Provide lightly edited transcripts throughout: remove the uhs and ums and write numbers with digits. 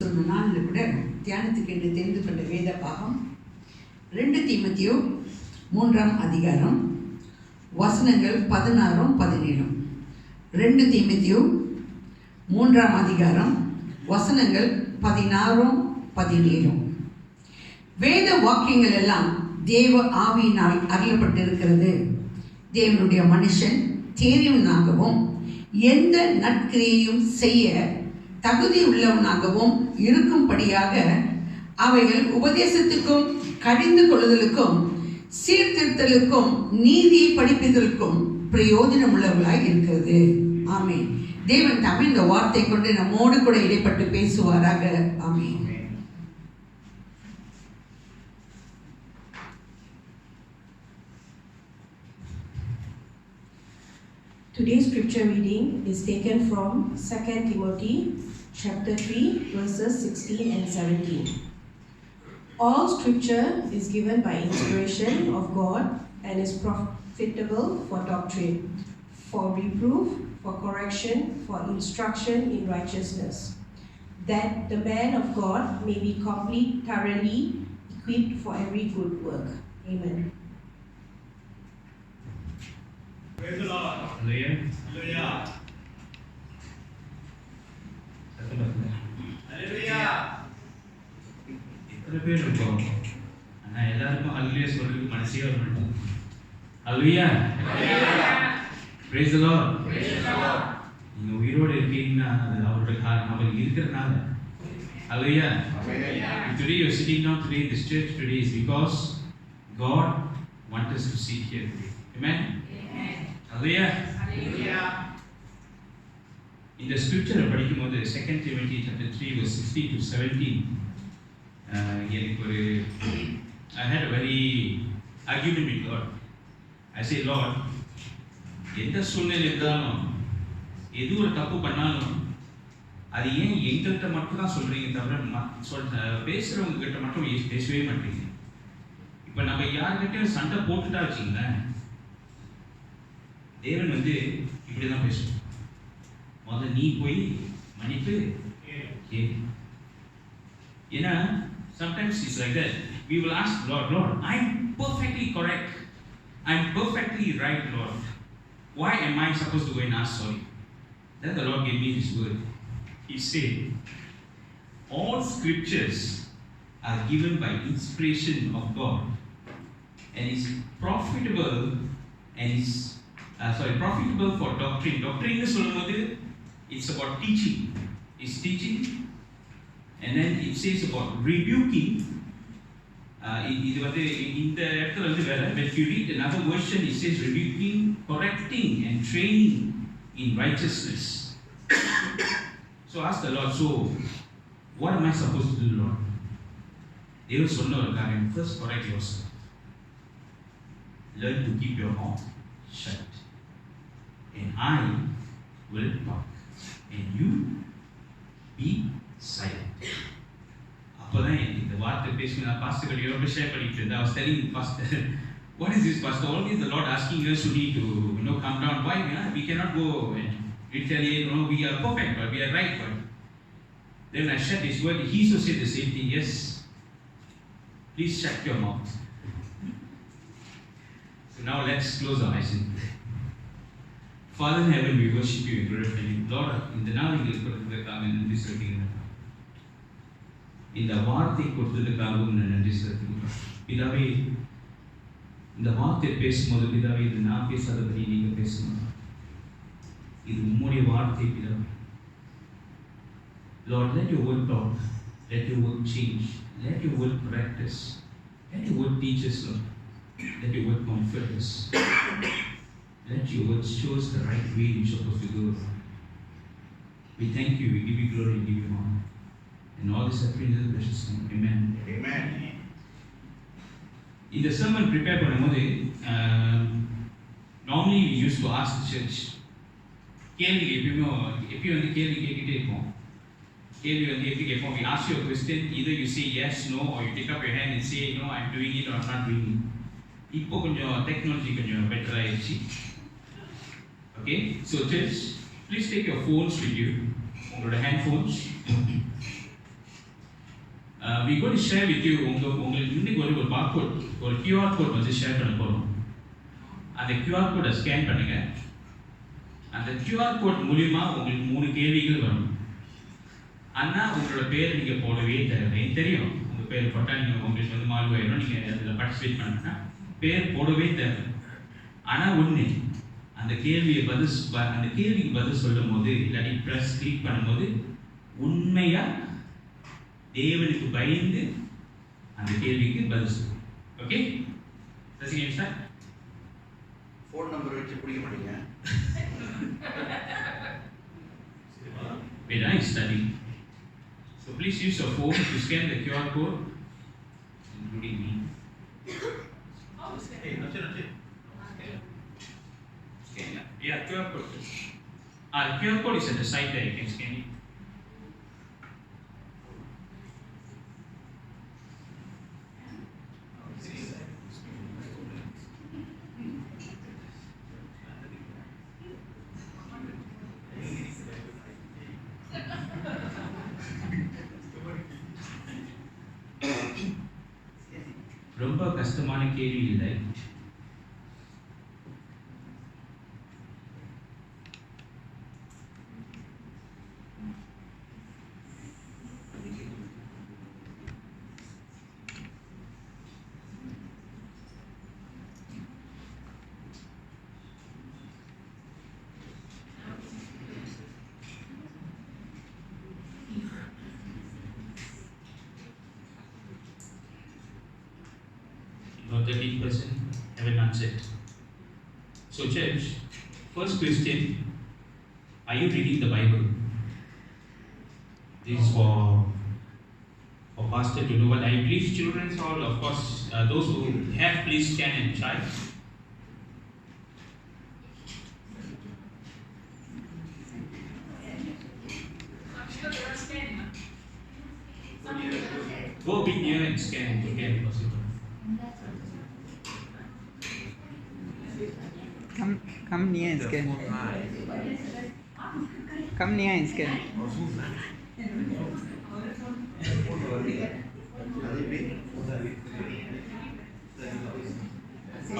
சொன்ன நாளில் கூட தியானத்துக்கு என்று தெரிந்து கொண்ட வேத பாகம் 2 தீமோத்தேயு 3ஆம் அதிகாரம் வசனங்கள் 16 17. 2 தீமோத்தேயு 3ஆம் அதிகாரம் வசனங்கள் 16 17. வேத வாக்கியங்கள் எல்லாம் தேவ ஆவியினால் அருளப்பட்டிருக்கிறது. தேவனுடைய மனுஷன் தேறியவனாகவும் எந்த நற்கிரியையும் செய்ய தகுதி உள்ளவனாகவும் இருக்கும்படியாக அவைகள் உபதேசத்துக்கும் கடிந்து கொள்ளுதலுக்கும் சீர்திருத்தலுக்கும் நீதியை படிப்பதற்கும் பிரயோஜனம் உள்ளவர்களாய் இருக்கிறது. ஆமென். தேவன் தாமே இந்த வார்த்தை கொண்டு நம்மோடு கூட இடைப்பட்டு பேசுவாராக. ஆமென். Today's scripture reading is taken from 2 Timothy chapter 3 verses 16 and 17. All scripture is given by inspiration of God and is profitable for doctrine, for reproof, for correction, for instruction in righteousness, that the man of God may be complete, thoroughly equipped for every good work. Amen. Praise the Lord. Hallelujah. Hallelujah. எத்தனை பேர் இருக்கோம்? ஆனா எல்லாருக்கும் ஹல்லேலூயா சொல்றதுக்கு மனசே வர மாட்டேங்குது. ஹல்லேலூயா. Praise the Lord. நீங்க உயிரோடு இருக்கீங்கன்னா அது அவருடைய காரணம், அவர் இருக்கிறனால. Hallelujah. If today you are sitting down today in this church today is because God wants us to sit here today. Amen. Hallelujah. In the scripture படிக்கும்போது 2 Timothy chapter 3 verse 16 to 17 எனக்கு ஒரு I had a very argument with God. I say, Lord, எந்த சூழ்நிலை இருந்தாலும் எது ஒரு தப்பு பண்ணாலும் அது ஏன் எங்கள்கிட்ட மட்டும் தான் சொல்றீங்க தவிர பேசுறவங்க கிட்ட மட்டும் பேசவே மாட்டீங்க. இப்போ நம்ம யாருக்கிட்டையும் சண்டை போட்டுட்டா வச்சுங்களேன், தேவன் இப்படிதான் பேசுவோம். முதல்ல நீ போய் மன்னிப்பு கேளு. ஏன்னா sometimes it's like that. We will ask Lord, I'm perfectly correct, I'm perfectly right, Lord. Why am I supposed to go and ask sorry? Then the Lord gave me this word. He said, all scriptures are given by inspiration of God and is profitable and is profitable for doctrine. Doctrine is it's about teaching. It's teaching. And then it says about rebuking. இந்த இடத்துல வேற. But if you read another version, it says rebuking, correcting and training in righteousness. So ask the Lord, so what am I supposed to do, Lord? தேவன் சொன்ன ஒரு காரியம், first correct yourself. Learn to keep your mouth shut. And I will talk, and you be silent. அப்பதான் இந்த வார்த்தை பேசுங்க. Pastor கடியோட share பண்ணிட்டு இருந்தேன். I was telling pastor, what is this, pastor? Always the Lord asking us to need to come down. Why? We cannot go and retaliate. We are perfect, but we are right. But then I shared this word. He also said the same thing. Yes, please shut your mouth. So now let's close our eyes. Father in heaven, we worship you and glorify you. Lord, இந்த நாள் எங்களுக்கு கொடுத்ததுக்காக நன்றி செலுத்துகிறேன். இந்த வார்த்தை கொடுத்ததுக்காகவும் நன்றி செலுத்துகிறேன். பிதாவே, இந்த வார்த்தை பேசும்போது பிதாவே, இது நான் பேசாதபடி நீங்க பேசணும். இது உம்முடைய வார்த்தை பிதாவே. Lord, let your word talk. Let your word change. Let your word practice. Let your word teach us, Lord. Let your word comfort us. Let your word show us the right way you're supposed to go. We thank you, we give you glory, we give you honor. And all this I pray in the precious name. Amen. Amen. In the sermon prepare பண்ணும்போது normally we used to ask the church, கேள்வி எப்பயும் கேள்வி கேட்டுட்டே இருப்போம். கேள்வி எப்படி கேட்போம்? We ask you a question, either you say yes, no, or you take up your hand and say, no, I'm doing it or I'm not doing it. இப்போ கொஞ்சம் டெக்னாலஜி கொஞ்சம் பெட்டர் ஆயிடுச்சு. Okay, so church, please take your phones with you, உங்களோட hand phones. we going to share with you உங்களுக்கு இன்னைக்கு ஒரு barcode ஒரு QR code வந்து ஷேர் பண்ண போறோம். அந்த QR கோடை ஸ்கேன் பண்ணுங்க. அந்த QR கோட் மூலமா உங்களுக்கு 3 கேள்விகள் வரும். அண்ணா உங்களோட பேர் நீங்க போடவே தேவையில்லை. தெரியும் உங்க பேர் போட்டா நீங்க உங்களுக்கு வந்து மார்க் ஆயிடும். நீங்க அதுல பார்ட்டிசிபேட் பண்ணா பேர் போடவே தேவை. ஆனா ஒண்ணு அந்த கேள்விக்கு பதில் சொல்லும்போது இல்லாட்டி பிரஸ் கிளிக் பண்ணும்போது உண்மையா தேவனுக்கு பயந்து அந்த கேள்விக்கு பதில் சொல்லுங்க. ஓகே? ரசிகன் சார் ஃபோன் நம்பர் வச்சு பிடிக்க மாட்டீங்க. When I study, so please use your phone to scan the QR code, including me. Hey, nothing. Scan it. Yeah, QR code. QR code is at the side there. You can scan it. ரொம்ப கஷ்டமான கேள்வி இல்லை. About 13% haven't answered. So, church, first question: are you reading the Bible? This is for pastor to know. But I believe children all, of course, those who have, please scan and try. Go a bit near and scan if you can possible. Come near and scan. Come near and scan.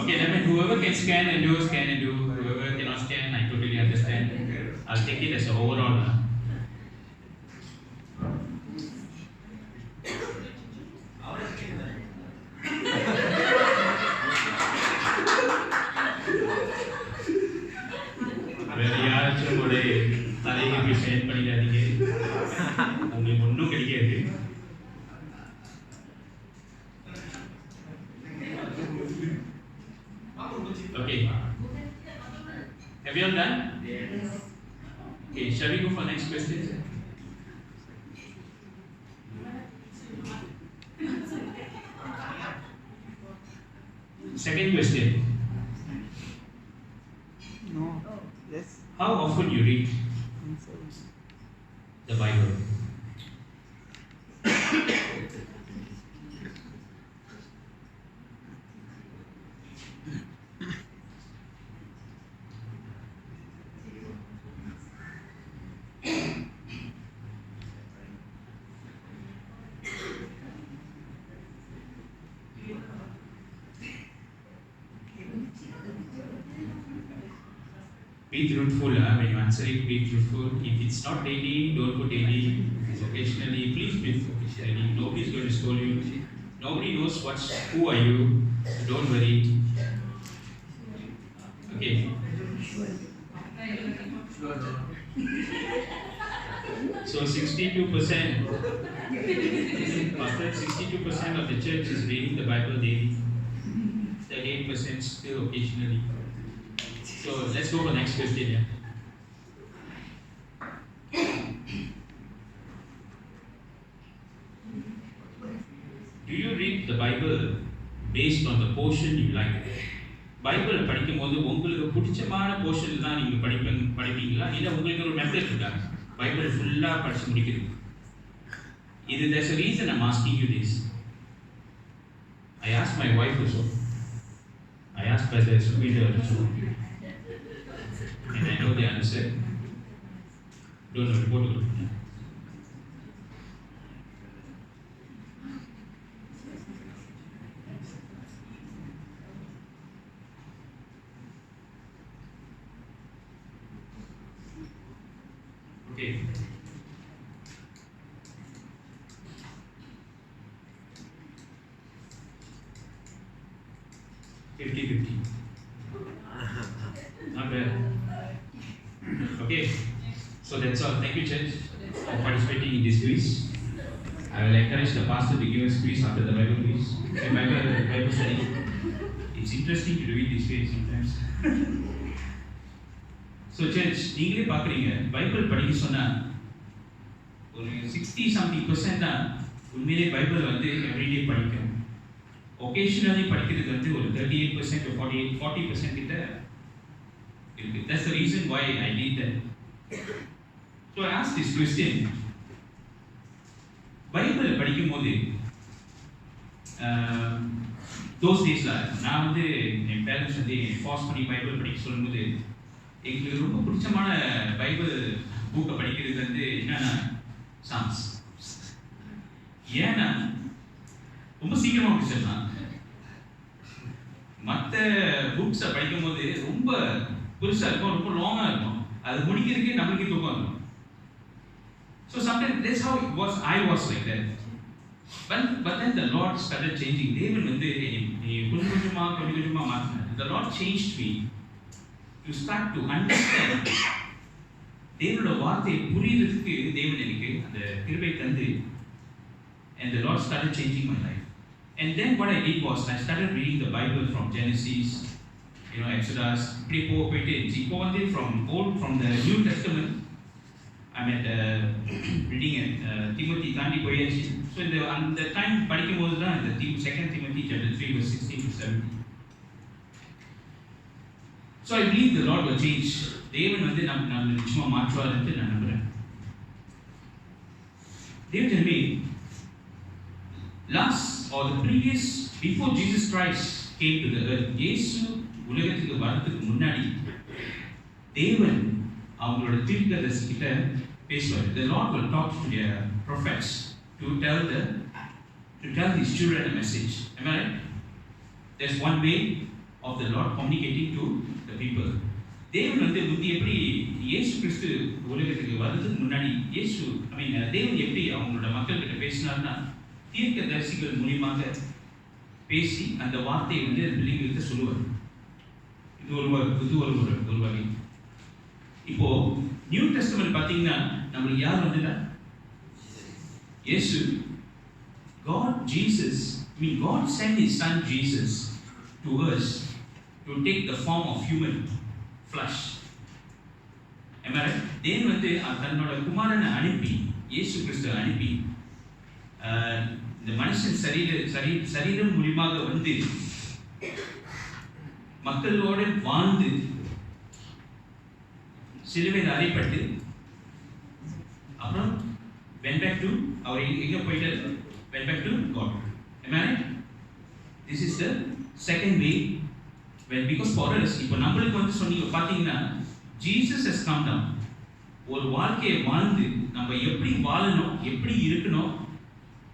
Okay, that means whoever can scan and do. Whoever cannot scan, I totally understand. I'll take it as an overall. வேற யாராச்சும் ஒரு தலையை போய் share பண்ணிடாதீங்க. உங்களுக்கு ஒன்றும் கிடைக்காது. Okay. Have you all done? Yes. Okay, shall we go for next question? Second question. No. Yes. How often you read the Bible? Be truthful when you answer it. Be truthful. If it's not daily, don't put daily. If it's occasionally, please be occasionally. Nobody is going to scold you. Nobody knows who are you. So don't worry. Okay. So 62%. Pastor, 62% of the church is reading the Bible daily. 38% still occasionally. So let's go for next question. Yeah. Do you read the Bible based on the portion you like? Bible படிக்கும்போது உங்களுக்கு பிடிச்சமான portion தான் நீங்கள் படிப்பீங்களா இல்லை உங்களுக்கு ஒரு method இருக்கா பைபிள் ஃபுல்லாக படித்து முடிக்கிறது இது there's a reason I'm asking you this. I asked my wife also. I asked Brother Subhidar also. And I know the answer. Don't know, report. Okay. "50-50. Not bad. Okay. So that's all. Thank you, church, for participating in this quiz. I will encourage the pastor to give us quiz after the Bible quiz. Bible study. It's interesting to do it this way sometimes. So church, நீங்களே பார்க்குறீங்க Bible படிக்க சொன்னா ஒரு 60-something% தான் உண்மையிலே Bible வந்து everyday படிக்கும். Vocationally படிக்கிறது வந்து ஒரு 38% to 40% கிட்ட இருக்கு. That's the reason why I did that. So I asked this question. Bible படிக்கும்போது those daysல நான் வந்து என் பேரண்ட்ஸ் வந்து ஃபாஸ்ட் பண்ணி பைபிள் படிக்க சொல்லும்போது எங்களுக்கு ரொம்ப பிடிச்சமான பைபிள் புக்கை படிக்கிறது வந்து என்னன்னா சாம்ஸ். ஏன்னா ரொம்ப சீக்கிரமாக முடிச்சிடலாம். மற்ற புக்ஸை படிக்கும்போது ரொம்ப பெருசாக இருக்கும், ரொம்ப லாங்காக இருக்கும். அது முடிக்கிறதுக்கே நம்மளுக்கே தூக்கம் இருக்கும். So sometimes that's how it was. I was like that. But then the Lord started changing. தேவன் வந்து கொஞ்சம் கொஞ்சமாக மாற்றினார். The Lord changed me to start to understand. தேவனோட வார்த்தையை புரியுறதுக்கு தேவன் எனக்கு அந்த கிருபை தந்து, and the Lord started changing my life. And then what I did was I started reading the Bible from Genesis, Exodus, இப்படி போயிட்டு இருந்துச்சு. இப்போ வந்து from the New Testament I'm at reading Timothy தாண்டி போயாச்சு. ஸோ அந்த டைம் படிக்கும்போது தான் இந்த 2 Timothy chapter 3 verse 16 to 17. So I believe the Lord will change. தேவன் வந்து நம்ம நிச்சயமாக மாற்றுவார்னு நான் நம்புகிறேன். They tell me before Jesus Christ came to the earth, இயேசு உலகத்துக்கு வரதுக்கு முன்னாடி தேவன் அவங்களோட தீர்க்கதரிசிகிட்ட பேசுவார். The Lord will talk to their prophets to tell his children a message. Am I right? There's one way of the Lord communicating to the people. தேவன் வந்து முந்தி எப்படி இயேசு கிறிஸ்து உலகத்துக்கு வர்றதுக்கு முன்னாடி தேவன் எப்படி அவங்களோட மக்கள்கிட்ட பேசினார்னா தீர்க்கதரிசிகள் மூலியமாக பேசி அந்த வார்த்தையை வந்து பிள்ளைங்களுக்கு சொல்லுவார். இது ஒரு வகை. இப்போ நியூ டெஸ்டமென்ட் பார்த்தீங்கன்னா நம்மளுக்கு யார் வந்துட்டா இயேசு. God sent his son Jesus to us to take the form of human flesh. Am I right? தேவன் வந்து தன்னோட குமாரனை அனுப்பி, இயேசு கிறிஸ்துவை அனுப்பி இந்த மனுஷன் சரீரம் மூலியமாக வந்து மக்களோடு வாழ்ந்து சிலுவையில் அறையப்பட்டு அப்புறம் went back to அவர் எங்க போயிட்டாரு? went back to God. Am I right? This is the second way. Because for us, இப்போ நம்மளுக்கு வந்து சொன்னீங்க பார்த்தீங்கன்னா Jesus has come down. ஒரு வாழ்க்கையை வாழ்ந்து நம்ம எப்படி வாழணும், எப்படி இருக்கணும்,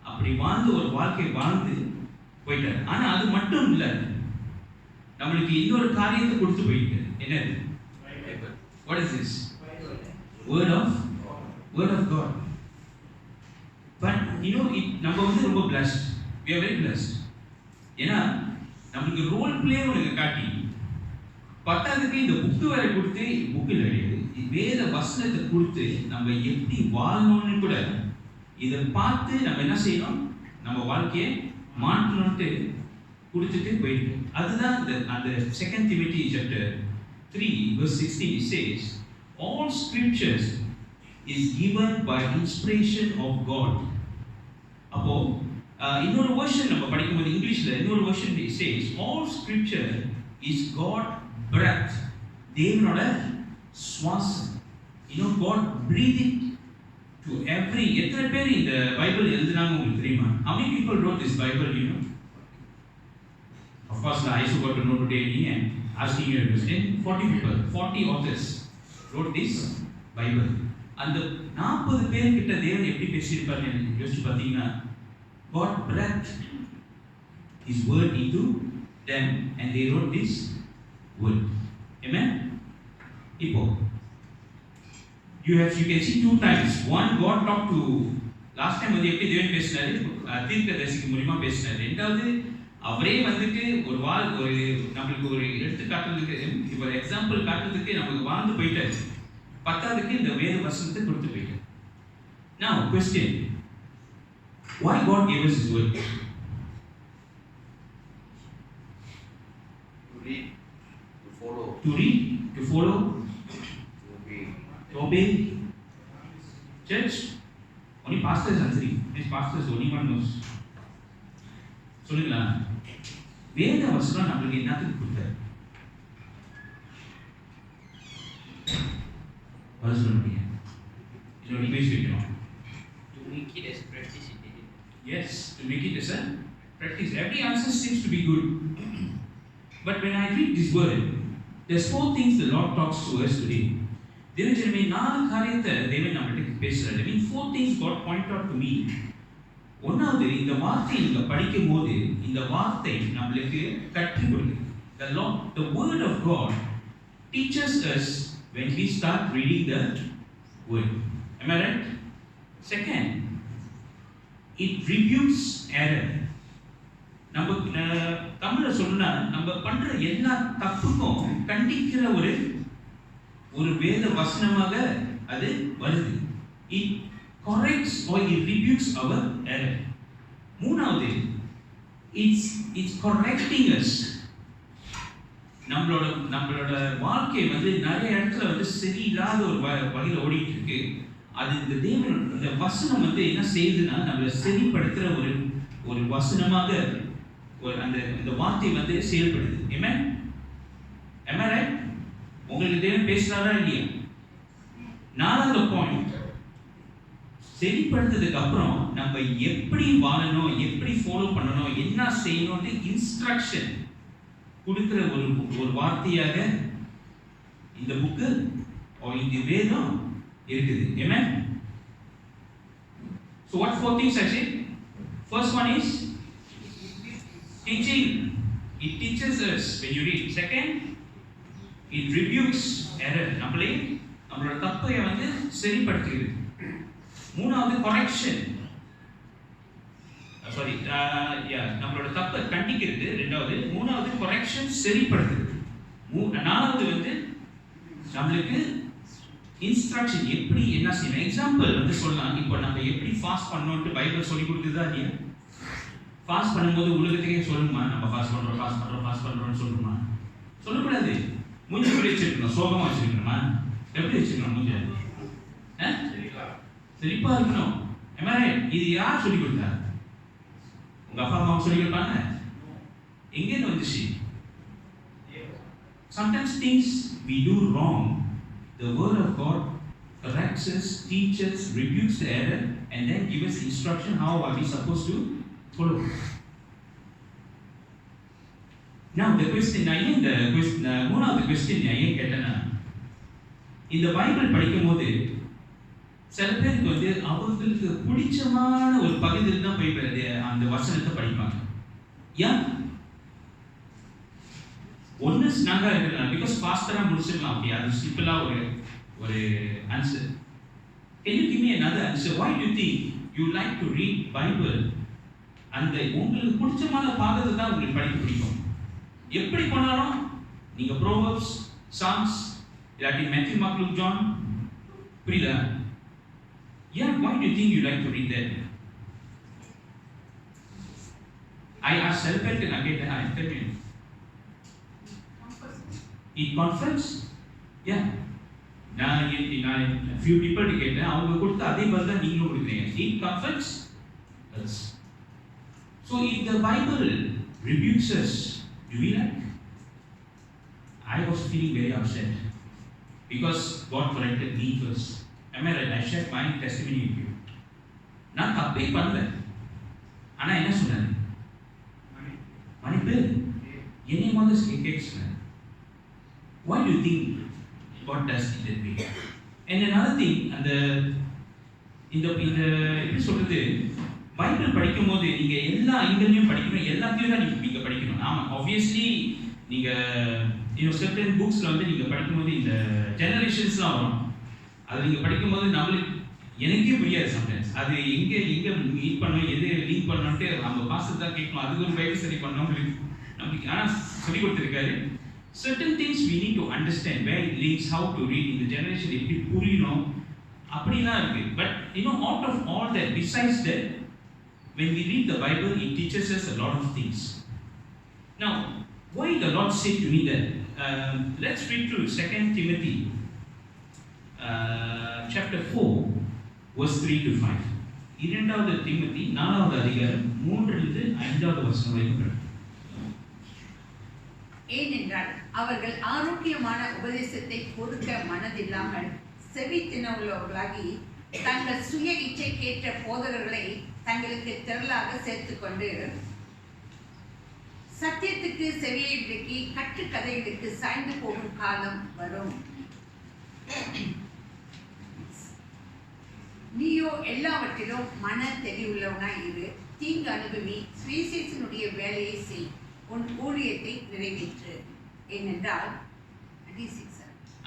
அப்படி வாழ்ந்து ஒரு வாழ்க்கையை வாழ்ந்து போயிட்டார். ஆனா அது மட்டும் இல்லை, நம்மளுக்கு இன்னொரு காரியத்தை கொடுத்து போயிட்டு. என்னது? What is this? Word of God. But நம்ம வந்து ரொம்ப blessed. We are very blessed. ஏன்னா நம்மளுக்கு ரோல் பிளே ஒன்று காட்டி பத்தாவதுக்கு இந்த புக்கு வேற கொடுத்து, புக்கு கிடையாது, வேத வசனத்தை கொடுத்து நம்ம எப்படி வாழணும்னு கூட இதை பார்த்து நம்ம என்ன செய்யணும், நம்ம வாழ்க்கையை மாற்றணும்ட்டு கொடுத்துட்டு போயிட்டு. அதுதான் அந்த 2 Timothy chapter 3 verse 16 it says, all scriptures is given by inspiration of God. அப்போ இன்னொரு வெர்ஷன் நம்ம படிக்கும்போது இங்கிலீஷ்ல இன்னொரு version it says, all scripture is God breath. தேவனோட சுவாசம். God breathed it to every. எத்தனை பேர் இந்த பைபிள் எழுதினாங்க உங்களுக்கு தெரியுமா? How many people wrote this Bible? Of course, I also got to know today and asking you a question. 40 people, 40 authors wrote this Bible. அந்த 40 பேர் கிட்ட தேவன் எப்படி பேசியிருப்பார் யோசிச்சு பார்த்தீங்கன்னா, God breathed his word into them and they wrote this word. Amen? இப்போ you can see two times. One, God talked to, last time வந்து எப்படி தேவன் பேசினாரு, தீர்க்கதரிசிக்கு மூலமா பேசினாரு. ரெண்டாவது அவரே வந்துட்டு ஒரு நம்மளுக்கு ஒரு எடுத்து காட்டுறதுக்கு, இப்போ எக்ஸாம்பிள் காட்டுறதுக்கு நமக்கு வாழ்ந்து போயிட்டாரு. பத்தாவதுக்கு இந்த வேத வசனத்தை கொடுத்து போயிட்டாரு. Now question, why God gave us His word? To read, to follow, To read, to follow, to obey. to obey. Church, only pastors answering. These pastors only one knows. சொல்லுங்களா, வேத வசனம் நம்மளுக்கு என்னத்துக்கு கொடுத்தாரு? பதில் சொல்ல முடியும். இன்னொரு பேசி வைக்கணும். To make it as practice in daily. Yes, to make it as a practice. Every answer seems to be good. But when I read this word, there's 4 things the Lord talks to us today. தேவன் ஜனமே 4 காரியத்தை தேவன் நம்மகிட்ட பேசுறாரு. I mean 4 things God point out to me. ஒன்னாவது, இந்த வார்த்தை நீங்க படிக்கும் போது இந்த வார்த்தை நம்மளுக்கு கற்றுக் கொடுக்குது. The word of God teaches us when we start reading the word. Am I right? Second, it rebukes error. நம்ம தமிழ்ல சொல்லணும்னா, நம்ம பண்ற எல்லா தப்புக்கும் கண்டிக்கிற ஒரு வேத வசனமாக அது வருது. It corrects or it rebukes our error. மூணாவது, it's correcting us. நம்மளோட வாழ்க்கை வந்து நிறைய இடத்துல வந்து சரியில்லாத ஒரு வகையில் ஓடிட்டு இருக்கு. அது இந்த வசனம் வந்து என்ன செய்யுதுன்னா, நம்மளை சரிப்படுத்துற ஒரு வசனமாக இந்த வார்த்தை வந்து செயல்படுது. Amen? Am I right? உங்களுக்கு தேவன் பேசுறாரா இல்லையா? 4வது பாயிண்ட், சரிப்படுத்ததுக்கு அப்புறம் நம்ம எப்படி வாழணும், எப்படி ஃபாலோ பண்ணணும், என்ன செய்யணும்னு இன்ஸ்ட்ரக்ஷன் கொடுக்கிற ஒரு வார்த்தையாக இந்த புக்கு இந்த வேதம் இருக்குது. Amen? So what 4 things I said? First one is teaching. It teaches us when you read. Second, it rebukes error. நம்மளோட தப்பை வந்து சரிப்படுத்துகிறது. மூணாவது, correction. நம்மளோட தப்பை கண்டிக்கிறது. ரெண்டாவது. மூணாவது, correction, சரிப்படுத்துறது. நாலாவது வந்து நம்மளுக்கு இன்ஸ்ட்ரக்ஷன், எப்படி என்ன செய்யணும். எக்ஸாம்பிள் வந்து சொல்லலாம். இப்போ நம்ம எப்படி ஃபாஸ்ட் பண்ணணும்னு பைபிள் சொல்லி கொடுக்குதா இல்லையா? ஃபாஸ்ட் பண்ணும்போது உலகத்துக்கே சொல்லுமா, நம்ம ஃபாஸ்ட் பண்றோம்னு சொல்லுமா? சொல்லக்கூடாது. மூஞ்சி எப்படி வச்சிருக்கணும்? சோகமா வச்சிருக்கணுமா? எப்படி வச்சிருக்கணும் மூஞ்ச? சிரிப்பா இருக்கணும். இது யார் சொல்லி கொடுத்தா? உங்க அப்பா அம்மா சொல்லி கொடுப்பாங்க? எங்கேருந்து வந்துச்சு? Sometimes things we do wrong, the word of God corrects us, teaches, rebukes the error, and then gives us instruction how are we supposed to follow. Now the question, மூணாவது question ஏன் கேட்டேன்னா, இந்த பைபிள் படிக்கும் போது சில பேருக்கு வந்து அவங்களுக்கு பிடிச்சமான ஒரு பகுதியில் தான் போய் அந்த வசனத்தை படிப்பாங்க. ஏன்? ஒன்னு ஸ்னாங்கா இருக்கலாம், பிகாஸ் ஃபாஸ்டரா முடிச்சிடலாம். அப்படி அது சிம்பிளா ஒரு answer. Can you give me another answer? Why do you think you like to read Bible? அந்த உங்களுக்கு பிடிச்சமான பாகத்தை தான் உங்களுக்கு படிக்க பிடிக்கும். எப்படி பண்ணாலும் நீங்க Proverbs, Psalms, இல்லாட்டி Matthew, Mark, Luke, John, புரியல? Yeah, why do you think you like to read that? I asked Selbert and I get the answer. It confirms? Yeah. நான் few people கேட்டேன், அவங்க கொடுத்த அதே பதில் தான் நீங்களும் கொடுக்குறீங்க. It confirms? Yes. So if the Bible rebukes us, do we like? I was feeling very upset because God corrected me first. Am I right? I shared my testimony with you. நான் தப்பே பண்ணல, ஆனா என்ன சொன்னாரு? மன்னிப்பு என்னை மாதிரி கேட்க. Why do you think God does it that way? And another thing, இந்த எப்படி சொல்றது, பைபிள் படிக்கும் போது நீங்க எல்லா ஆங்கிலையும் படிக்கணும், எல்லாத்தையும் தான் நீங்க படிக்கணும். ஆமா, ஆப்வியஸ்லி நீங்க certain booksல வந்து நீங்க படிக்கும் போது இந்த ஜெனரேஷன்ஸ்லாம் வரும். அது நீங்கள் படிக்கும்போது நம்மளுக்கு எனக்கே புரியாது சம்டைம்ஸ். அது எங்கே மீட் பண்ணணும், எது லிங்க் பண்ணணுன்ட்டு நம்ம பாஸ்டர் தான் கேட்கணும். அதுக்கு ஒரு பைபிள் ஸ்டடி பண்ணணும் நம்மளுக்கு. ஆனால் சொல்லி கொடுத்துருக்காரு. Certain things we need to understand, where it links, how to read in the generation, எப்படி புரியணும் அப்படிலாம் இருக்கு. But out of all that, besides that, when we read the Bible, it teaches us a lot of things. Now, why the Lord said to me that? Let's read through 2 Timothy chapter 4, verse 3 to 5. இரண்டாவது Timothy 4வது அதிகாரம் 3லிருந்து 5வது வசனம் வரைக்கும். ஏனென்றால் அவர்கள் ஆரோக்கியமான உபதேசத்தை பொறுக்க மனதில்லாமல் செவி தினவுள்ளவர்களாகி தங்கள் சுய இச்சைக்கேற்ற போதகர்களை தங்களுக்கு திரளாக சேர்த்துக்கொண்டு சத்தியத்துக்கு செவியை விலக்கி கட்டுக்கதைகளுக்கு சாய்ந்து போகும் காலம் வரும். நீயோ எல்லாவற்றிலும் மன தெளிவுள்ளவனாய் இரு, தீங்கு அனுபவி, சுவிசேஷனுடைய வேலையை செய், உன் ஊழியத்தை நிறைவேற்று. ஏனென்றால்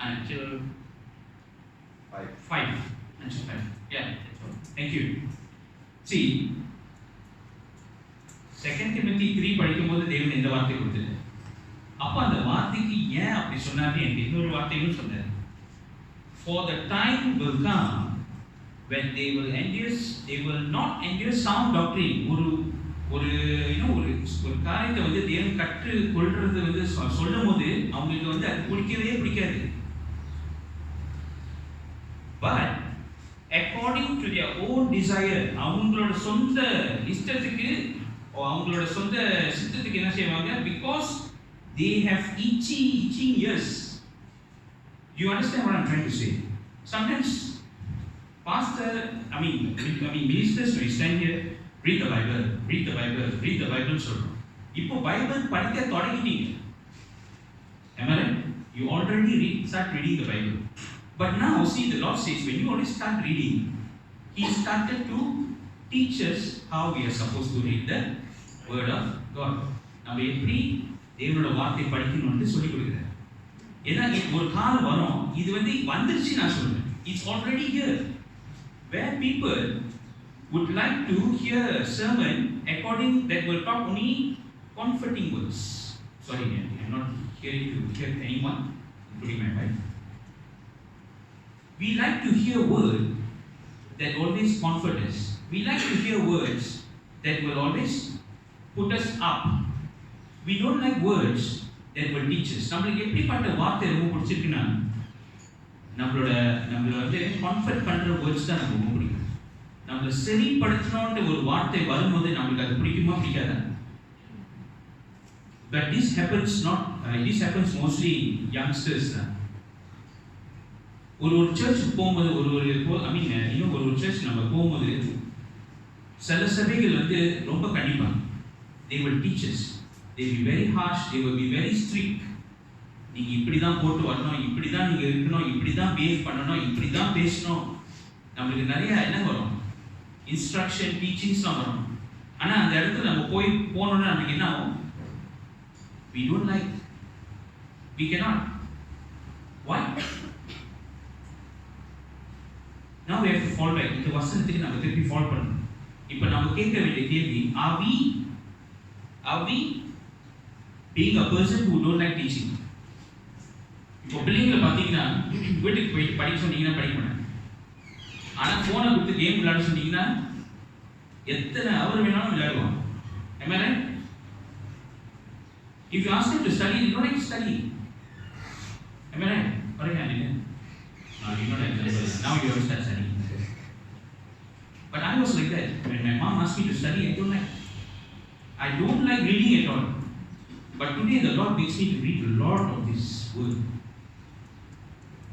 until 5. Until 5. Yeah, that's all. Thank you. See, 2 Timothy 3 படிக்கும்போது தேவன் இந்த வார்த்தை கொடுத்தாரு. அப்போ அந்த வார்த்தைக்கு ஏன் அப்படி சொன்னாரு எனக்கு இன்னொரு வார்த்தையும் சொன்னார். For the time will come when they will not endure sound doctrine. ஒரு காரியத்தை வந்து தேவன் கற்று கொள்றது வந்து சொல்லும் போது அவங்களுக்கு அது பிடிக்காது. But according to their own desire, அவங்களோட சொந்த இஷ்டத்துக்கு அவங்களோட சொந்த சித்தத்துக்கு என்ன செய்வாங்க? Because they have itching ears. You understand what I'm trying to say? Sometimes pastor, ministers when we stand here, read the Bible சொல்றோம். இப்போ பைபிள் படிக்க தொடங்கிட்டீங்க. Am I right? You already start reading the Bible. But now see, the Lord says when you already start reading, He started to teach us how we are supposed to read the Word of God. நம்ம எப்படி தேவனோட வார்த்தை படிக்கணும்னு சொல்லி கொடுக்குறாரு. ஏன்னா ஒரு காலம் வரும், இது வந்துருச்சு நான் சொல்றேன். It's already here. Where people would like to hear a sermon according that will talk only comforting words. Sorry, I'm not here to hear anyone, including my wife. We like to hear word that always comfort us. We like to hear words that will always put us up. We don't like words that will teach us. நம்மளுக்கு எப்படிப்பட்ட வார்த்தை ரொம்ப பிடிச்சிருக்குன்னா நம்மளோட comfort பண்ற words தான் நமக்கு ரொம்ப பிடிக்கும். நம்மளை சரிப்படுத்தணும்ன்ற ஒரு வார்த்தை வரும்போது நம்மளுக்கு அது பிடிக்குமா பிடிக்காதா? But this happens mostly youngsters தான். ஒரு சர்ச்சுக்கு போகும்போது ஒரு சர்ச் நம்ம போகும்போது சில சபைகள் ரொம்ப கண்டிப்பாங்க. They will teach us. They will be very harsh. They will be very strict. நீங்க இப்படி தான் போட்டு வரணும், இப்படி தான் நீங்க இருக்கணும், இப்படி தான் பிஹேவ் பண்ணணும், இப்படி தான் பேசணும். நம்மளுக்கு நிறைய என்ன வரும்? இன்ஸ்ட்ரக்ஷன், டீச்சிங்ஸ்லாம் வரும். ஆனா அந்த இடத்துல நம்ம போனோம்னா நமக்கு என்ன ஆகும்? We don't like. We cannot. Why? Now we have to fall back. இந்த வசனத்துக்கு நம்ம திருப்பி ஃபால் பண்ணணும். இப்போ நம்ம கேட்க வேண்டிய கேள்வி, are we being a person who don't like teaching? இப்போ பிள்ளைங்களை பார்த்தீங்கன்னா வீட்டுக்கு போயிட்டு படிக்க சொன்னீங்கன்னா படிக்க மாட்டாங்க. ஆனால் ஃபோனை கொடுத்து கேம் விளையாட சொன்னீங்கன்னா எத்தனை அவர் வேணாலும் விளையாடுவாங்க. Am I right? If you ask them to study, they don't like to study. Am I right? Or can you? No, you don't like to. Now you have to start studying. But I was like that. When my mom asked me to study, I don't like reading at all. But today the Lord makes me to read a lot of this word.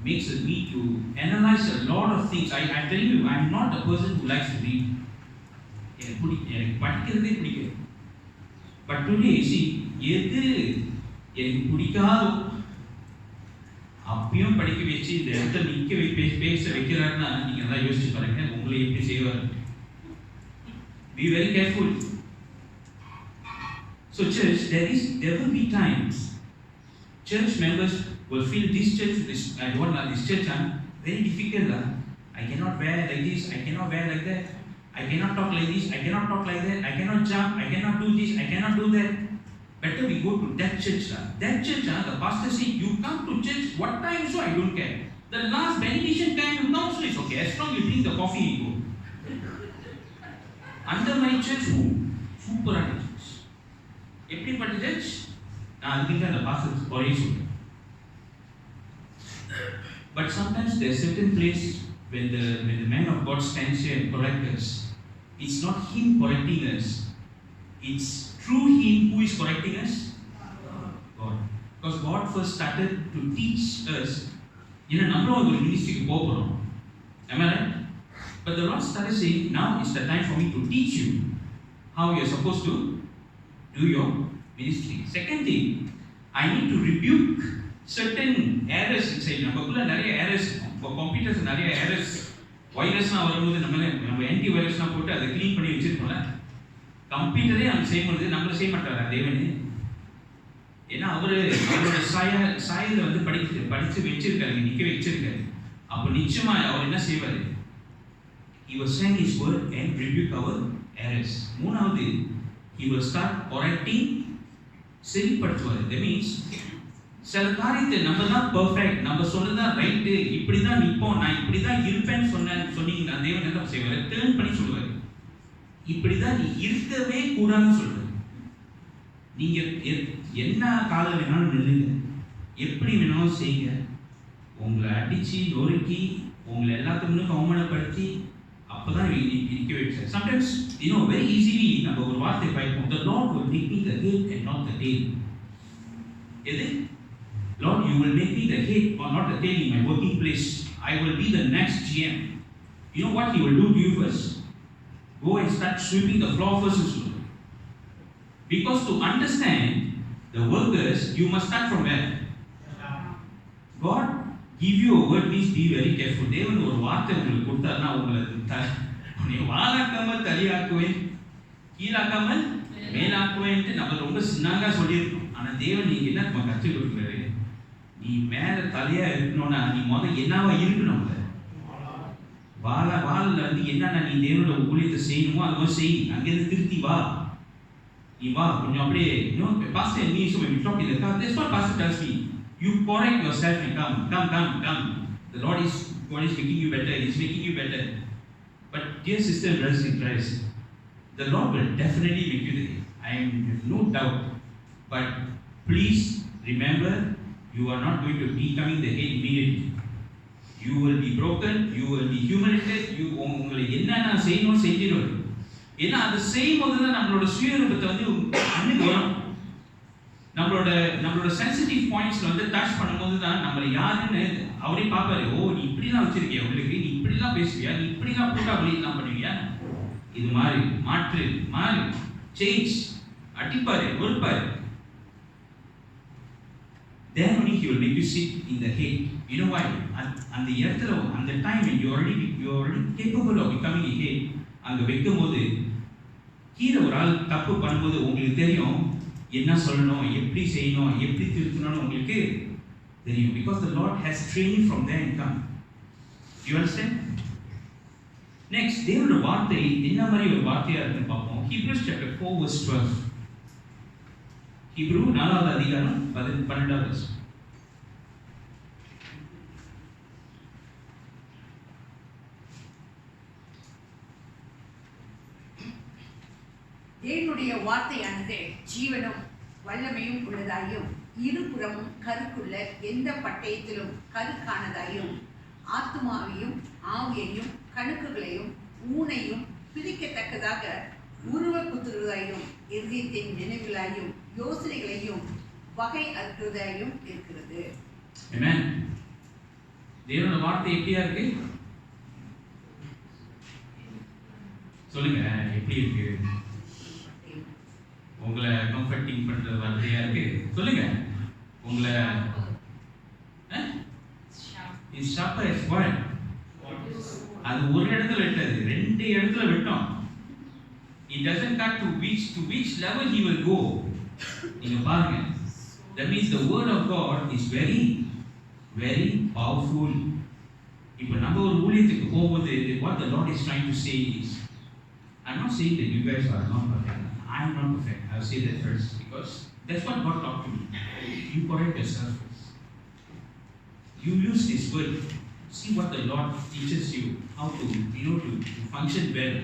Makes me to analyze a lot of things. I tell you, I am not a person who likes to read. எனக்கு படிக்கிறதே பிடிக்காது. But today, see, எது எனக்கு பிடிக்காதோ அப்பயும் படிக்க வச்சு இந்த இடத்துல நிற்க பேச வைக்கிறாருன்னா நீங்க எல்லாம் யோசிச்சு பாருங்க உங்களை எப்படி செய்வார். Be very careful. So church, there will be times church members will feel this church, this church very difficult. I cannot wear like this, I cannot wear like that, I cannot talk like this, I cannot talk like that, I cannot jump, I cannot do this, I cannot do that. Better we go to that church. That church, the pastor says, you come to church, what time so I don't care. The last benediction time you come, so it's okay. As long as you drink the coffee, you go. Under my church, super church. எப்படிப்பட்ட church? நான் அதுக்கு அந்த pastor குறைய சொல்றேன். But sometimes there's certain place when the man of God stands here and corrects us, it's not him correcting us. It's through him who is correcting us? God. Because God first started to teach us. Number of ministry ku poporom. Am I right? But the Lord started saying, now is the time for me to teach you how you are supposed to do your ministry. Second thing, I need to rebuke certain errors inside. நமக்குள்ள நிறைய errors, computers நிறைய errors, வைரஸ்லாம் வரும்போது நம்ம anti வைரஸ்லாம் போட்டு அதை clean பண்ணி வச்சிருக்கோம்ல. கம்ப்யூட்டரே நம்ம செய்யும்போது நம்மள செய்ய மாட்டாரா தேவன்? ஏன்னா அவரோட சாயல வந்து படிச்சு வச்சிருக்காரு, நிக்க வச்சிருக்காரு. அப்போ நிச்சயமா அவர் என்ன செய்வாரு? He will send his word and rebuke our errors. மூணாவது, he will start correcting, சரிப்படுத்துவார். That means சில காரியத்தை நம்ம தான் பெர்ஃபெக்ட், நம்ம சொல்றதுதான் ரைட், இப்படி தான் நிற்போம், நான் இப்படி தான் இருப்பேன்னு சொன்னீங்கன்னா தேவன் என்ன செய்வார்? டேர்ன் பண்ணி சொல்லுவார், இப்படி தான் நீ இருக்கவே கூடாதுன்னு சொல்றாரு. நீங்க என்ன காலம் வேணாலும் நில்லுங்க, எப்படி வேணாலும் செய்யுங்க, உங்களை அடிச்சு நொறுக்கி உங்களை எல்லாத்துக்கும் அவமானப்படுத்தி அப்பதான் இருக்க வச்சார். Sometimes very easily நம்ம ஒரு வார்த்தை பார்ப்போம், the Lord will make me the head and not the tail. எது? Lord, you will make me the head or not the tail in my working place. I will be the next GM. You know what he will do to you first? Go and start sweeping the floor first. Because to understand the workers, you must start from where? God give you a word, means be very careful. தேவன் ஒரு வார்த்தை உங்களுக்கு கொடுத்தாருன்னா உங்களை வாழாக்காமல் தலியாக்குவேன், கீழாக்காமல் மேலாக்குவேன்ட்டு நம்ம ரொம்ப சின்னங்கா சொல்லியிருக்கோம். ஆனால் தேவன் நீங்க என்ன கற்றுக் கொடுக்குறாரு? நீ மேல தலையா இருக்கணும்னா நீ முதல் என்னவா இருக்கணும்? வாழில் வந்து என்னன்னா நீ தேவனோட ஊழியத்தை செய்யணுமோ அதுவும் செய். அங்கேருந்து திருத்தி வா, நீ வா கொஞ்சம் அப்படியே. Pastor and me, so when we talk in the car, that's what Pastor tells me. You correct yourself and come. The Lord is making you better. He's making you better. But dear sister and brothers in Christ, the Lord will definitely make you the head. I have no doubt. But please remember, you are not going to be becoming the head immediately. You will be broken, you will be humiliated, உங்களை என்னென்ன செய்யணும் செஞ்சிடும். ஏன்னா அதை செய்யும் போது தான் நம்மளோட சுயரூபத்தை வந்து அன்னைக்கு வரும். நம்மளோட சென்சிட்டிவ் பாயிண்ட்ஸ்ல வந்து டச் பண்ணும்போது தான் நம்மளை யாருன்னு அவரே பார்ப்பாரு. ஓ, நீ இப்படிலாம் வச்சிருக்கியா, உங்களுக்கு நீ இப்படிலாம் பேசுவியா, நீ இப்படிலாம் கூட்டா வெளியெல்லாம் பண்ணுவியா, இது மாற்று சேஞ்ச் அடிப்பாரு, ஒருப்பாரு. Then only he will make you sit in the head. You know why? அந்த இடத்துல அந்த time when you already capable of becoming a head, அங்க வைக்கும்போது கீழே ஒரு ஆள் தப்பு பண்ணும்போது உங்களுக்கு தெரியும் என்ன சொல்லணும், எப்படி செய்யணும், எப்படி திருத்தணும்னு உங்களுக்கு தெரியும். Because the Lord has trained from there and come. You understand? Next, தேவனுடைய வார்த்தை என்ன மாதிரி ஒரு வார்த்தையா இருக்குன்னு பார்ப்போம். Hebrews chapter 4 verse 12. Hebrew 4வது அதிகாரம் 12வது வசனம். தேவனுடைய வார்த்தையானது ஜீவனும் வல்லமையும் உள்ளதாயும் இருபுறமும் கருக்குள்ள எந்த பட்டயத்திலும் கருக்கானதாயும் ஆத்துமாவையும் ஆவியையும் கணுக்குகளையும் ஊனையும் பிரிக்கத்தக்கதாக உருவ குத்துறதாயும் இருதயத்தின் நினைவுகளாயும் யோசனைகளையும் வகை அறுக்கிறதாயும் இருக்கிறது. Amen. தேவனுடைய வார்த்தை எப்படியா இருக்கு சொல்லுங்க, எப்படி இருக்கு? உங்களை கம்ஃபர்டிங் பண்ற வார்த்தையா இருக்கு சொல்லுங்க. உங்களை is sharper as what? அது ஒரு இடத்துல வெட்டாது, 2 இடத்துல வெட்டும். It doesn't cut to which level he will go. நீங்க பாருங்க. That means the word of God is very very powerful. இப்போ நம்ம ஒரு ஊழியத்துக்கு போகும்போது what the Lord is trying to say is, I'm not saying that you guys are not perfect. I'm not perfect. I'll say that first because that's what God talked to me. You correct yourself first. You use His word. See what the Lord teaches you how to, to function well.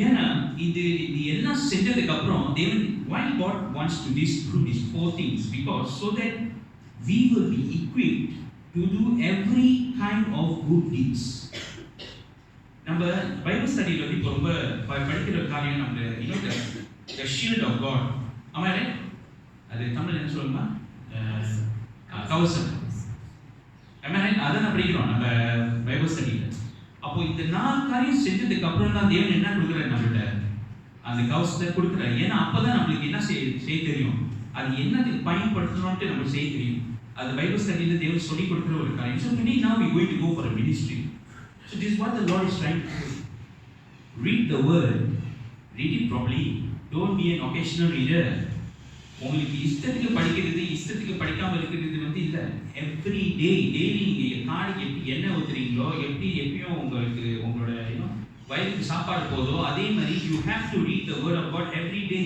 ஏன்னா இது எல்லாம் செஞ்சதுக்கு அப்புறம் தேவன் why God wants to do these 4 things because so that we will be equipped to do every kind of good deeds. நம்ம Bible ஸ்டடியில் வந்து இப்போ ரொம்ப படிக்கிற காரியம் நம்ம the shield of God. ஆமா ரைட்? அது தமிழ் என்ன சொல்லுமா? கவசம். ஆமா ரைட்? அதை நான் படிக்கிறோம் நம்ம பைபிள் ஸ்டடியில். அப்போ இந்த 4 காரியம் செஞ்சதுக்கு அப்புறம் தான் தேவன் என்ன கொடுக்குறாரு நம்மள்ட்ட? அந்த கவசத்தை கொடுக்குறாரு. ஏன்னா அப்பதான் நம்மளுக்கு என்ன செய்ய தெரியும், அது என்னதுக்கு பயன்படுத்தணும்ட்டு நமக்கு செய்ய தெரியும். அது பைபிள் ஸ்டடியில் தேவன் சொல்லி கொடுக்குற ஒரு காரியம். So today now we going to go for a ministry. So this is what the Lord is trying to do. Read the word, read it properly. Don't be an occasional reader. உங்களுக்கு இஷ்டத்துக்கு படிக்கிறது இஷ்டத்துக்கு படிக்காமல் இருக்கிறது வந்து இல்லை. Every day daily நீங்கள் காலைக்கு எப்படி எண்ணெய் ஊற்றுறீங்களோ எப்பயும் உங்களுக்கு உங்களோட வயிற்றுக்கு சாப்பாடு போதோ அதே மாதிரி you have to read the word of God every day.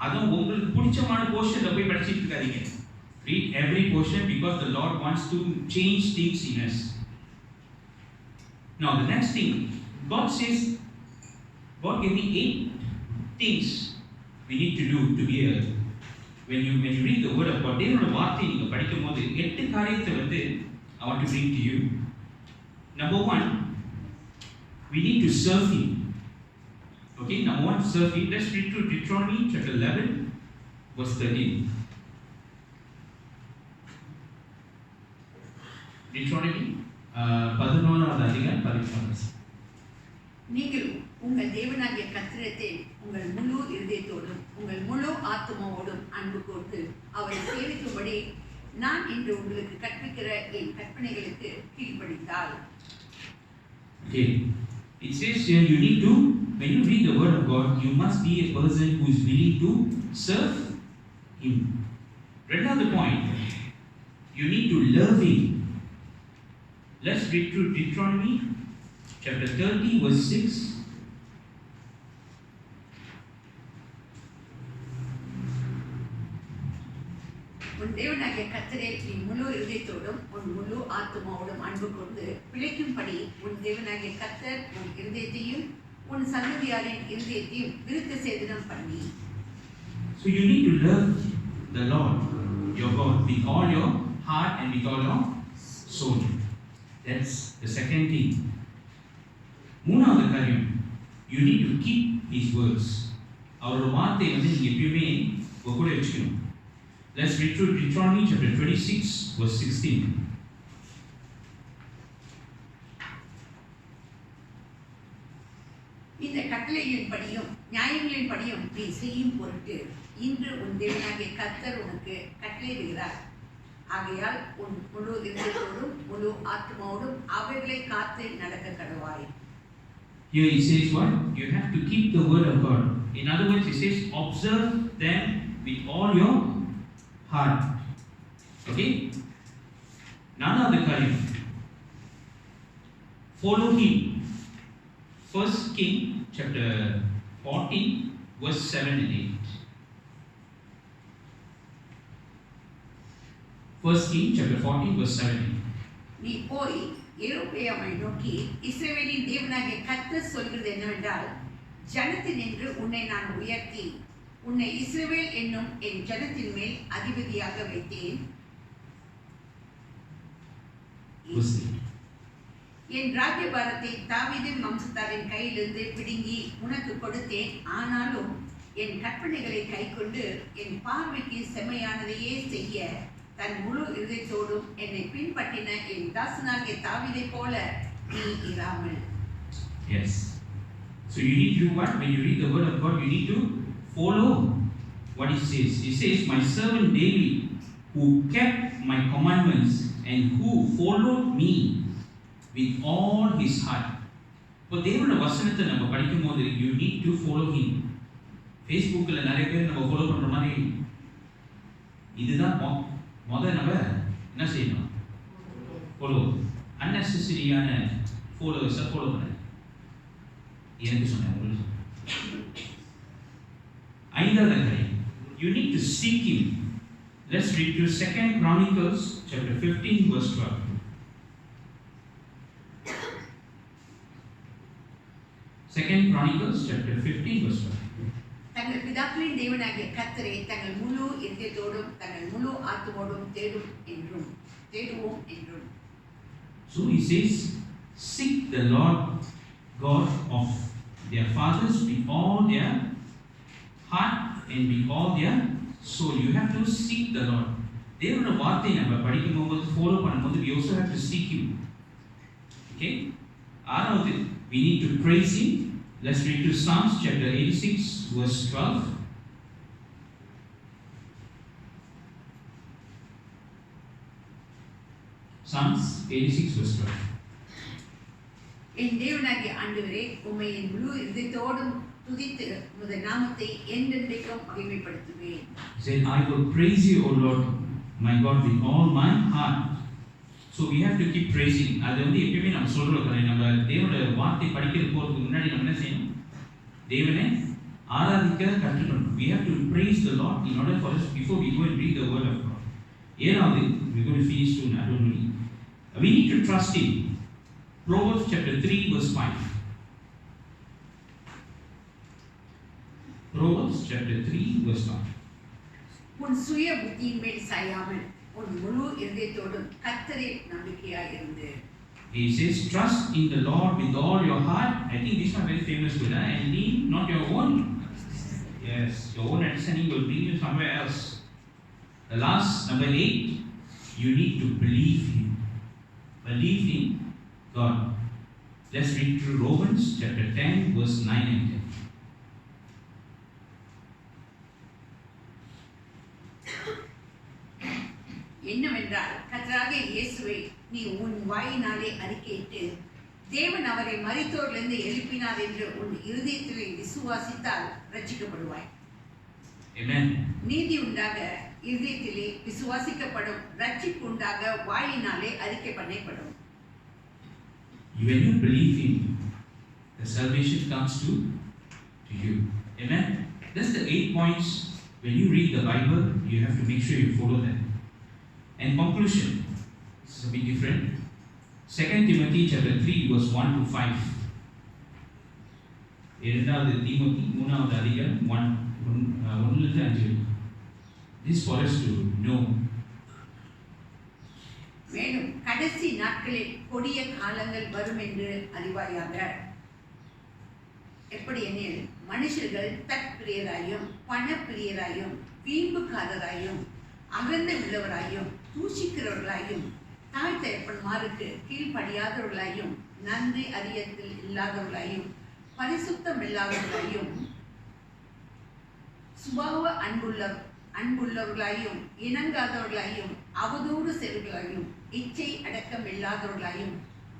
அதுவும் உங்களுக்கு பிடிச்சமான போர்ஷனில் போய் படிச்சுட்டு இருக்காதீங்க. Read every portion because the Lord wants to change things in us. Now the next thing, God says, God gave me 8 things we need to do to be a. When you read the word of God, தேவனோட வார்த்தையை நீங்க படிக்கும்போது 8 காரியத்தை வந்து I want to bring to you. Number 1, we need to serve Him. Okay, number 1, serve Him. Let's read through Deuteronomy chapter 11, verse 13. Deuteronomy 11வது அதிகாரம் 13. நீங்கள் உங்கள் தேவனாகிய கர்த்தரிடத்தை உங்கள் முழு இருதயத்தோடும் உங்கள் முழு ஆத்துமாவோடும் அன்பு கூர்ந்து அவரை சேவிக்கும்படி நான் இன்று உங்களுக்கு கற்பிக்கிற என் கற்பனைகளுக்கு கீழ்ப்படிந்தால். Okay, it says here you need to, when you read the word of God, you must be a person who is willing to serve Him. Another point, you need to love Him. Let's read through Deuteronomy chapter 30 verse 6. உன் தேவனாகிய கர்த்தரை நீ முழு இருதயத்தோடும் உன் முழு ஆத்துமாவோடும் அன்பு கொண்டு பிழைக்கும்படி உன் தேவனாகிய கர்த்தர் உன் இருதயத்தையும் உன் சந்ததியாரின் இருதயத்தையும் விருத்த சேதனம் பண்ணி. So you need to love the Lord your God with all your heart and with all your soul. That's the second thing. மூணாவது காரியம், you need to keep His words. அவரோட வார்த்தை வந்து நீங்க எப்பயுமே கூட வச்சுக்கணும். Let's read through Deuteronomy chapter 26 verse 16. இந்த கட்டளையின் படியும் நியாயங்களின் படியும் நீ செய்யும் பொருட்டு இன்று உன் தேவனாகிய கர்த்தர் உனக்கு கட்டளையிடுகிறார். ஆகையால் உன் முழு இருதயத்தோடும் முழு ஆத்மாவோடும் அவைகளை காத்து நடக்க கடவாய். Here he says what? You have to keep the word of God. In other words, he says observe them with all your heart. Okay? நாலாவது காரியம், follow Him. First King chapter 14 verse 7 and 8. First King chapter 14 verse 7 and 8. நீ போய் யெரொபெயாமை நோக்கி இஸ்ரவேலின் தேவனாகிய கர்த்தர் சொல்கிறது என்னவென்றால், ஜனத்தினின்று உன்னை நான் உயர்த்தி உன்னை இஸ்ரவேல் என்னும் என் ஜனத்தின் மேல் அதிபதியாக வைத்தேன். என் ராஜ்யபாரத்தை தாவீதின் வம்சத்தாரின் கையிலிருந்து பிடுங்கி உனக்கு கொடுத்தேன். ஆனாலும் என் கற்பனைகளை கைக்கொண்டு என் பார்வைக்கு செம்மையானதையே செய்ய தன் முழு இருதயத்தோடும் என்னை பின்பற்றின என் தாசனாகிய தாவீதை போல நீ இராமல். Yes. So you need to do what? When you read the word of God, you need to follow what He says. He says, my servant David, who kept my commandments and who followed me with all his heart. இப்போ தேவனோட வசனத்தை நம்ம படிக்கும் போது you need to follow Him. ஃபேஸ்புக்கில் நிறைய பேர் நம்ம ஃபாலோ பண்ணுற மாதிரி இதுதான் முதல்ல நம்ம என்ன செய்யணும்? ஃபாலோ. அன்னெசரியான ஃபாலோவர்ஸை ஃபாலோ பண்ண. எனக்கு சொன்னேன், உங்களுக்கு சொன்னேன். ஐந்தாவது காரியம், you need to seek him. Let's read to 2 Chronicles chapter 15 verse 12. 2 Chronicles chapter 15 verse 12. தங்கள் பிதாக்களின் தேவனாகிய கர்த்தரை தங்கள் முழு இதயத்தோடும் தங்கள் முழு ஆத்துவோடும் தேடுவோம் என்றும். So he says, seek the Lord God of their fathers with all their heart and with all their soul. You have to seek the Lord. தேவனோட வார்த்தை நம்ம படிக்கும்போது ஃபாலோ பண்ணும்போது we also have to seek him. Okay? ஆறாவது, we need to praise him. Let's read to Psalms chapter 86 verse 12. Psalms 86 verse 12. என் தேவனாகிய ஆண்டவரே, உம்மை என் முழு இதயத்தோடும் துதித்து உமது நாமத்தை என்றென்றைக்கும் மகிமைப்படுத்துவேன். Said, I will praise you, O Lord, my God, with all my heart. So we have to keep praising. அது வந்து எப்பயுமே நம்ம சொல்றோம், நம்ம தேவனோட வார்த்தை படிக்கிறது போறதுக்கு முன்னாடி நம்ம என்ன செய்யணும்? தேவனை ஆராதிக்க கற்றுக்கணும். We have to praise the Lord in order for us before we go and read the word of God. ஏழாவது, we're going to finish soon, I don't know. We need to trust him. Proverbs chapter 3 verse 5. Proverbs chapter 3 verse 5. உன் சுய புத்தியின் மேல் சாயாமல் உன் முழு இதயத்தோடும் கர்த்தரில் நம்பிக்கையாயிருந்து. He says, trust in the Lord with all your heart. I think this one very famous with that. And lean not your own. Yes, your own understanding will bring you somewhere else. The last, number 8, you need to believe him. Believe in God. Let's read through Romans chapter 10 verse 9 and 10. என்னவென்றால் கர்த்தராகிய இயேசுவை நீ உன் வாயினாலே அறிக்கையிட்டு தேவன் அவரை மரித்தோரிலிருந்து எழுப்பினார் என்று உன் இருதயத்திலே விசுவாசித்தால் ரட்சிக்கப்படுவாய். Amen. நீதி உண்டாக இருதயத்திலே விசுவாசிக்கப்படும், ரட்சிப்பு உண்டாக வாயினாலே அறிக்கை பண்ணப்படும். When you believe him, the salvation comes to you. Amen. That's the 8 points. When you read the Bible, you have to make sure you follow them. And conclusion, this is a bit different. 2 Timothy chapter 3 verse 1 to 5. இரண்டாவது தீமோத்தி 3வது அதிகாரம் 1 to 5. This for us to know. மேலும் கடைசி நாட்களில் கொடிய காலங்கள் வரும் என்று அறிவாயாக. எப்படி எனில் மனுஷர்கள் தற்பிரியராயும் பணப்பிரியராயும் வீம்புக்காரராயும் அகந்த உள்ளவராயும் தூஷிக்கிறவர்களாயும் தாய் தகப்பன்மாருக்கு கீழ்ப்படியாதவர்களாயும் நன்றி அறியத்தில் இல்லாதவர்களாயும் பரிசுத்தம் இல்லாதவர்களாயும் சுபாவ அன்புள்ளவர்களாயும் இணங்காதவர்களாயும் அவதூறு செல்வர்களாயும் இச்சை அடக்கம் இல்லாதவர்களாயும்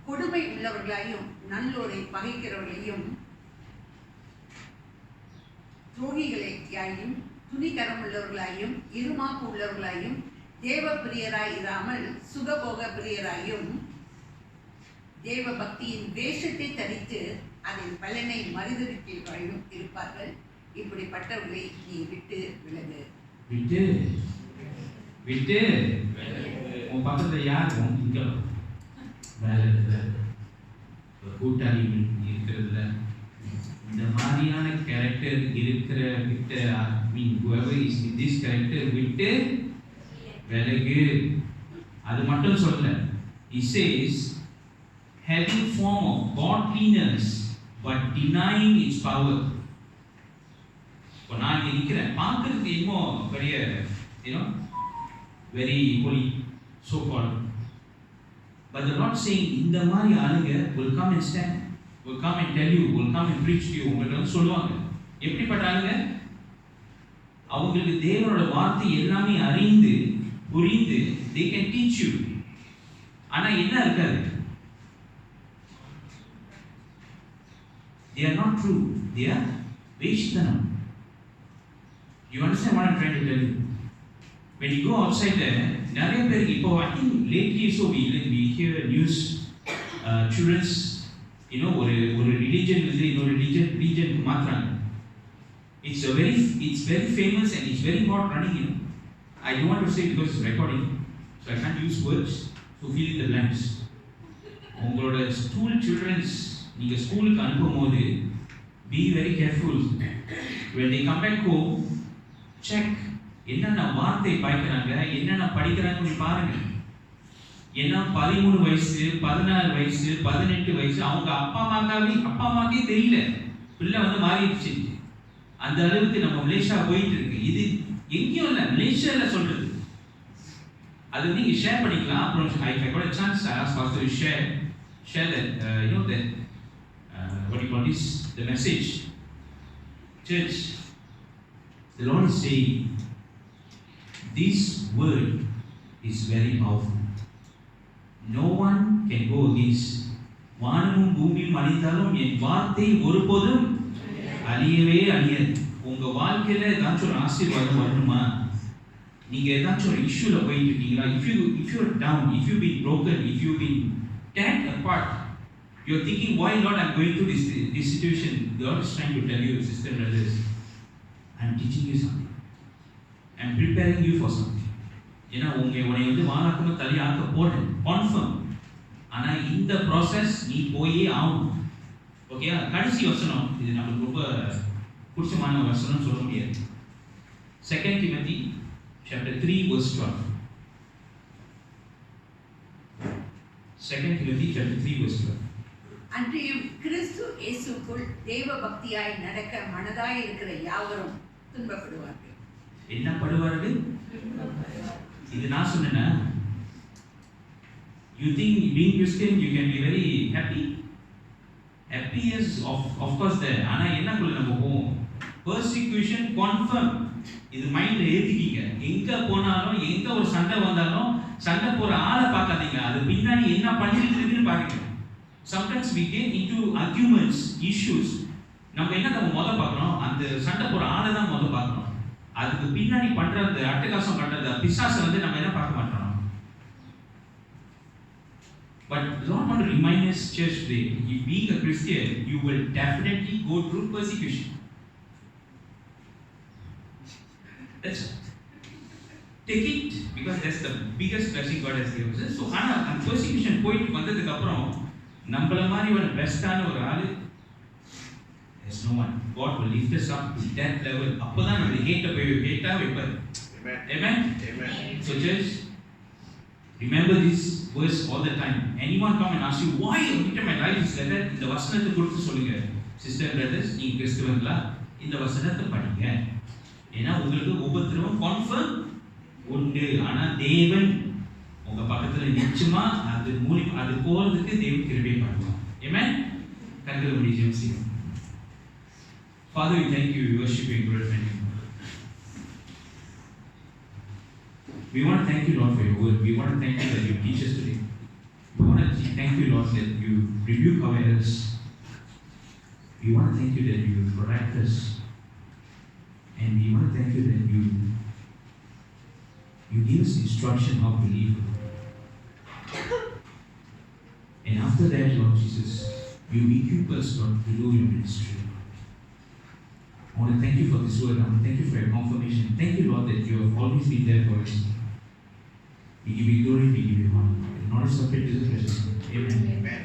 கொடுமை உள்ளவர்களாயும் நல்லோரை பகைக்கிறவர்களையும் துரோகிகளையாயும் துணிகரம் உள்ளவர்களாயும் இருமாப்பு உள்ளவர்களாயும் தேவ பிரியராய் இராமல் சுகபோக பிரியராயும் தேவ பக்தியின் வேஷத்தை தரித்து அதன் பலனை மறுதலிக்கிறவர்களாயும் இருப்பார்கள். இப்படிப்பட்டவர்களை நீ விட்டு விலகு. விட்டு உன் பக்கத்துல யார் இங்க வேலை கூட்டாளி இருக்கிறதுல இந்த மாதிரியான கேரக்டர் இருக்கிற விட்ட whoever is in this character விட்டு விலகு. அது மட்டும் சொல்ல, he says having form of godliness but denying its power. இப்போ நான் இங்கே நிற்கிறேன், பார்க்கறதுக்கு இன்னும் பெரிய very holy so called, but the Lord saying இந்த மாதிரி ஆளுங்க will come and stand, will come and tell you, will come and preach to you. உங்களுக்கு சொல்லுவாங்க. எப்படிப்பட்ட ஆளுங்க? அவங்களுக்கு தேவனோட வார்த்தை எல்லாமே அறிந்து புரிந்து they can teach you. ஆனா என்ன இருக்காது? They are not true. They are வேஷித்தனம். You understand what I'm trying to tell you? When you go outside there, நிறைய பேருக்கு இப்போ I think lately so we hear news children's ஒரு religion வந்து இன்னொரு religion மாத்துறாங்க. It's very famous and it's very hot running. I don't want to say because it's recording, so I can't use words. So fill in the blanks. உங்களோட school children's நீங்க ஸ்கூலுக்கு அனுப்பும்போது be very careful. When they come back home, check என்னென்ன வார்த்தை பாய்க்கிறாங்க, என்னென்ன படிக்கிறாங்கன்னு பாருங்க. ஏன்னா 13 வயசு 16 வயசு 18 வயசு அவங்க அப்பா அம்மாக்கே தெரியல பிள்ளை வந்து மாறிடுச்சு. அந்த அளவுக்கு நம்ம மலேசியா போயிட்டு இருக்கு. இது எங்கேயும் இல்லை, மலேசியாவில் சொல்றது. அது நீங்க ஷேர் பண்ணிக்கலாம். அப்புறம் I got a chance, I asked Pastor to share that that what do you call this, the message. Church, the Lord is saying this word is very powerful. No one can go against. வானமும் பூமியும் அழிந்தாலும் என் வார்த்தை ஒருபோதும் அழியவே அழியாது. உங்க வாழ்க்கையில ஏதாச்சும் ஒரு ஆசீர்வாதம் வரணுமா? நீங்க ஏதாச்சும் ஒரு இஷ்யூல போயிட்டு இருக்கீங்களா? if you're down, if you've been broken, if you've been torn apart, you're thinking, why Lord I'm going through this situation? God is trying to tell you, sister and brothers, I'm teaching you something. I'm preparing you for something. ஏன்னா உன்னை வந்து வானாக்கமா தலையாக்க போறேன், confirm. ஆனா இந்த process நீ போயே ஆகும். Okay, கடைசி வசனம் இது நமக்கு ரொம்ப பிடிச்சமான வசனம் சொல்ல முடியாது. 2 Timothy chapter 3 verse 12. 2 Timothy chapter 3 verse 12. அன்றியும் கிறிஸ்து இயேசுக்குள் தேவ பக்தியாய் நடக்க மனதாய் இருக்கிற யாவரும் துன்பப்படுவார்கள். என்ன படுவார்கள்? இது நான் சொன்னேனா? You think being Christian you can be very happy? Happy is of course there. ஆனா என்னக்குள்ள நம்ம போவோம்? Persecution confirm. இது மைண்ட்ல ஏத்திக்கீங்க. எங்க போனாலும் எங்க ஒரு சண்டை வந்தாலும் சண்டை போற ஆளை பார்க்காதீங்க, அது பின்னாடி என்ன பண்ணிட்டு இருக்குன்னு பாருங்க. Sometimes we get into arguments, issues. நம்ம என்ன முதல்ல பார்க்கணும்? அந்த சண்டை போற ஆளை தான் முதல்ல பார்க்கணும். அதுக்கு பின்னாடி பண்ற அந்த அட்டகாசம் பண்றது பிசாசை வந்து நம்ம என்ன பார்க்க மாட்டோம். But Lord want to remind us, church today, if being a Christian, you will definitely go through persecution. That's it. Take it, because that's the biggest blessing God has given us. So, ஆனா அந்த persecution போயிட்டு வந்ததுக்கு அப்புறம் நம்மள மாதிரி ஒரு பெஸ்டான ஒரு ஆளு there's no one. God will lift us up to that level. அப்பதான் நம்ம ஹேட்டா வைப்பார். Amen. Amen. So church, remember this verse all the time. Anyone come and ask you why my life is like that, இந்த வசனத்தை கொடுத்து சொல்லுங்க. Sister and brothers, நீங்க கிறிஸ்தவர்களா? இந்த வசனத்தை படிங்க. ஏன்னா உங்களுக்கு உபத்திரவம் கன்ஃபார்ம் உண்டு. ஆனா தேவன் உங்க பக்கத்துல நிச்சயமா அது போறதுக்கு தேவன் கிருபை பண்ணுவார். Amen. கண்களை மூடி ஜெபம் செய்வோம். Father, we thank you, we worship you, glorify you. We want to thank you, Lord, for your word. We want to thank you that you teach us today. We want to thank you, Lord, that you rebuke our errors. We want to thank you that you correct us. And we want to thank you that you give us instruction how to live. And after that, Lord Jesus, you equip us, Lord, to do your ministry. I want to thank you for this word. I want to thank you for your confirmation. Thank you, Lord, that you have always been there for us. We give you glory, we give you honor. And honor subject to the precious name. Amen. Amen.